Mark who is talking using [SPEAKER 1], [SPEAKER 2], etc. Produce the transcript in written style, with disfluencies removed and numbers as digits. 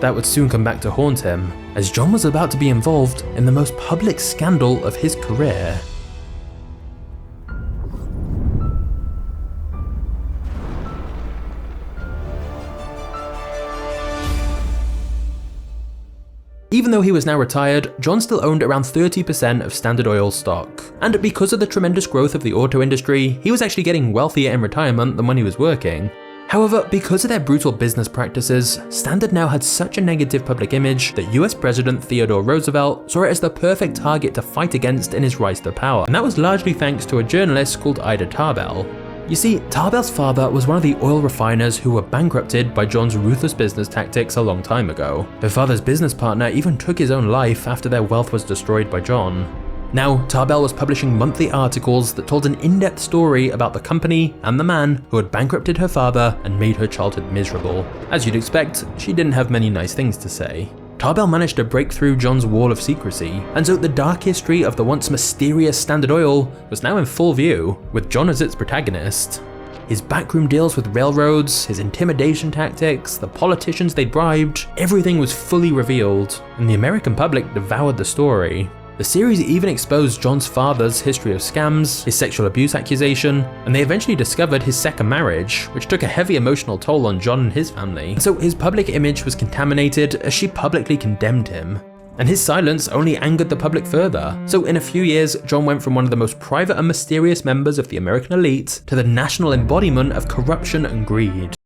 [SPEAKER 1] that would soon come back to haunt him, as John was about to be involved in the most public scandal of his career. Even though he was now retired, John still owned around 30% of Standard Oil stock. And because of the tremendous growth of the auto industry, he was actually getting wealthier in retirement than when he was working. However, because of their brutal business practices, Standard now had such a negative public image that US President Theodore Roosevelt saw it as the perfect target to fight against in his rise to power. And that was largely thanks to a journalist called Ida Tarbell. You see, Tarbell's father was one of the oil refiners who were bankrupted by John's ruthless business tactics a long time ago. Her father's business partner even took his own life after their wealth was destroyed by John. Now, Tarbell was publishing monthly articles that told an in-depth story about the company and the man who had bankrupted her father and made her childhood miserable. As you'd expect, she didn't have many nice things to say. Tarbell managed to break through John's wall of secrecy, and so the dark history of the once mysterious Standard Oil was now in full view, with John as its protagonist. His backroom deals with railroads, his intimidation tactics, the politicians they bribed, everything was fully revealed, and the American public devoured the story. The series even exposed John's father's history of scams, his sexual abuse accusation, and they eventually discovered his second marriage, which took a heavy emotional toll on John and his family. So his public image was contaminated as she publicly condemned him. And his silence only angered the public further. So in a few years, John went from one of the most private and mysterious members of the American elite to the national embodiment of corruption and greed.